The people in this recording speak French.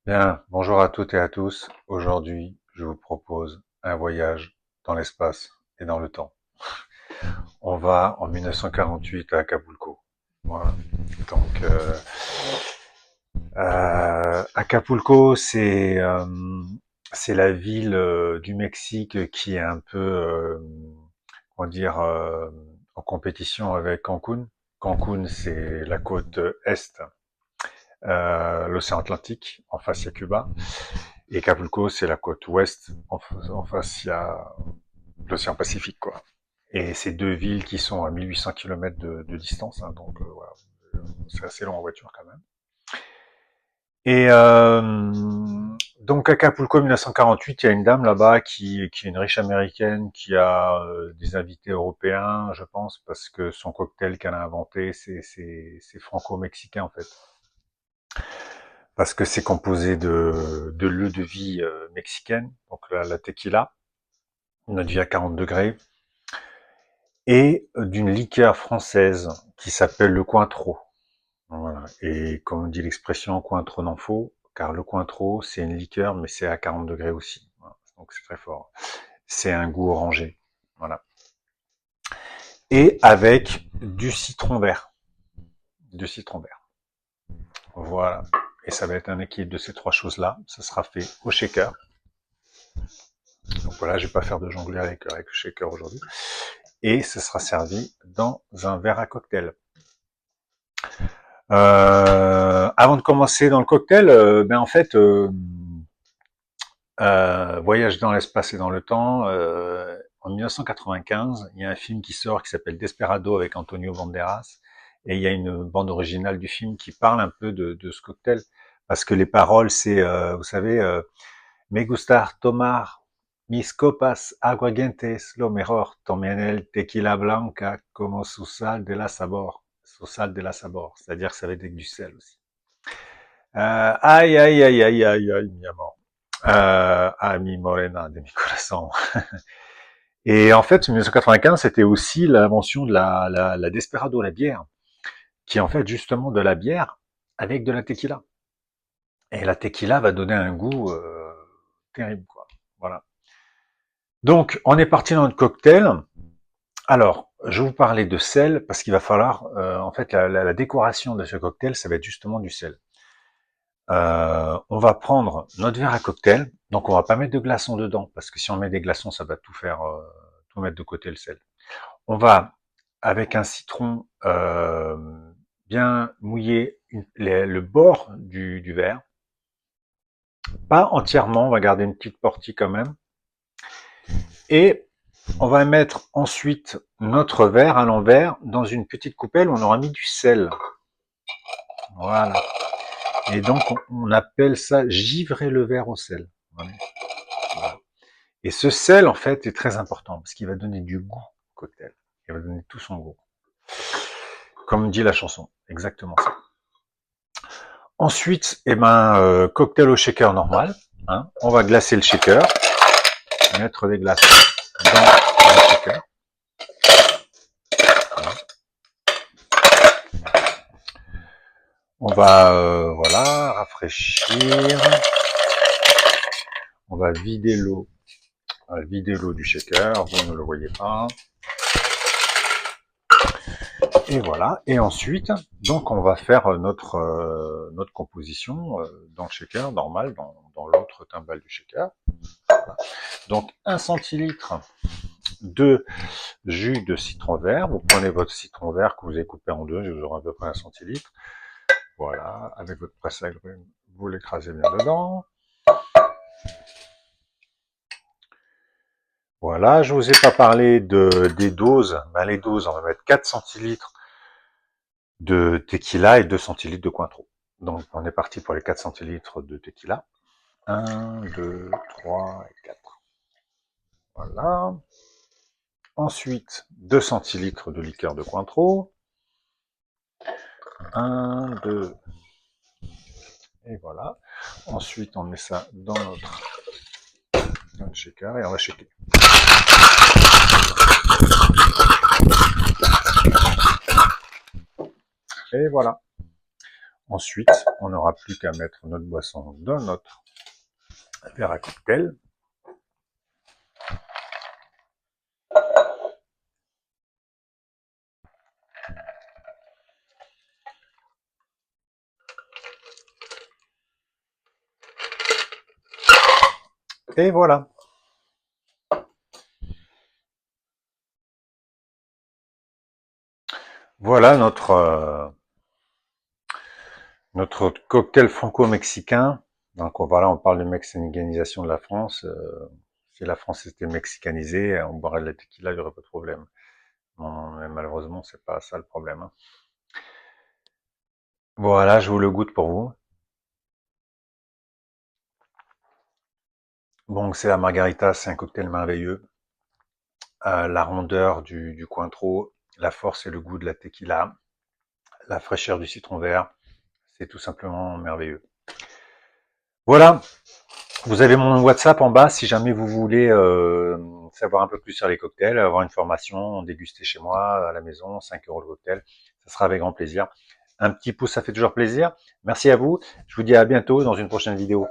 Bien, bonjour à toutes et à tous. Aujourd'hui, je vous propose un voyage dans l'espace et dans le temps. On va en 1948 à Acapulco. Voilà. Donc, Acapulco, c'est la ville du Mexique qui est un peu, comment dire, en compétition avec Cancun. Cancun, c'est la côte est, l'océan Atlantique. En face, il y a Cuba. Et Acapulco, c'est la côte ouest. En face, il y a l'océan Pacifique, quoi. Et c'est deux villes qui sont à 1800 km de distance, hein, donc voilà, c'est assez long en voiture quand même. Et donc Acapulco 1948, il y a une dame là-bas qui est une riche américaine qui a des invités européens, je pense, parce que son cocktail qu'elle a inventé, c'est franco-mexicain en fait. Parce que c'est composé de l'eau de vie mexicaine, donc la tequila, notre vie à 40 degrés, et d'une liqueur française qui s'appelle le Cointreau. Voilà. Et comme dit l'expression, Cointreau n'en faut, car le Cointreau, c'est une liqueur, mais c'est à 40 degrés aussi. Voilà. Donc c'est très fort. C'est un goût orangé. Voilà. Et avec du citron vert. Du citron vert. Voilà. Et ça va être un équilibre de ces trois choses-là. Ça sera fait au shaker. Donc voilà, je vais pas faire de jongler avec le shaker aujourd'hui. Et ce sera servi dans un verre à cocktail. Avant de commencer dans le cocktail, ben en fait, voyage dans l'espace et dans le temps. En 1995, il y a un film qui sort qui s'appelle Desperado avec Antonio Banderas, et il y a une bande originale du film qui parle un peu de ce cocktail, parce que les paroles, c'est, vous savez, Me gustar tomar mis copas aguardientes, lo mejor, tomen el tequila blanca como su sal de la sabor. Su sal de la sabor, c'est-à-dire que ça va être avec du sel aussi. Aïe, aïe, aïe, aïe, aïe, aïe, mi amor. Ami Morena de mi corazón. Et en fait, 1995, c'était aussi l'invention de la Desperado, la bière, qui est en fait justement de la bière avec de la tequila. Et la tequila va donner un goût terrible, quoi. Voilà. Donc, on est parti dans notre cocktail. Alors, je vais vous parler de sel parce qu'il va falloir, en fait, la décoration de ce cocktail, ça va être justement du sel. On va prendre notre verre à cocktail, donc on va pas mettre de glaçons dedans parce que si on met des glaçons, ça va tout faire, tout mettre de côté le sel. On va avec un citron bien mouiller le bord du verre, pas entièrement, on va garder une petite partie quand même. Et on va mettre ensuite notre verre à l'envers dans une petite coupelle où on aura mis du sel. Voilà. Et donc, on appelle ça givrer le verre au sel. Voilà. Et ce sel, en fait, est très important parce qu'il va donner du goût au cocktail. Il va donner tout son goût. Comme dit la chanson. Exactement ça. Ensuite, cocktail au shaker normal. Hein. On va glacer le shaker. Mettre des glaces dans le shaker. On va voilà, rafraîchir. On va vider l'eau. On va vider l'eau du shaker, vous ne le voyez pas. Et voilà. Et ensuite, donc on va faire notre composition dans le shaker normal, dans l'autre timbale du shaker. Voilà. Donc 1 centilitre de jus de citron vert. Vous prenez votre citron vert que vous avez coupé en deux, vous aurez à peu près 1 centilitre. Voilà, avec votre presse agrumes, vous l'écrasez bien dedans. Voilà, je vous ai pas parlé des doses. Ben, les doses, on va mettre 4 centilitres de tequila et 2 centilitres de Cointreau. Donc on est parti pour les 4 centilitres de tequila. 1, 2, 3 et 4. Voilà. Ensuite, 2 centilitres de liqueur de Cointreau. 1, 2, et voilà. Ensuite, on met ça dans notre shaker et on va shaker. Et voilà. Ensuite, on n'aura plus qu'à mettre notre boisson dans notre verre à cocktail. Et voilà. Voilà notre cocktail franco-mexicain. Donc voilà, on parle de mexicanisation de la France. Si la France était mexicanisée, on boirait de la tequila, il n'y aurait pas de problème. Non, mais malheureusement, c'est pas ça le problème. Hein. Voilà, je vous le goûte pour vous. Bon, c'est la margarita, c'est un cocktail merveilleux. La rondeur du Cointreau, la force et le goût de la tequila, la fraîcheur du citron vert, c'est tout simplement merveilleux. Voilà, vous avez mon WhatsApp en bas si jamais vous voulez savoir un peu plus sur les cocktails, avoir une formation, déguster chez moi à la maison, 5 € le cocktail, ça sera avec grand plaisir. Un petit pouce, ça fait toujours plaisir. Merci à vous, je vous dis à bientôt dans une prochaine vidéo.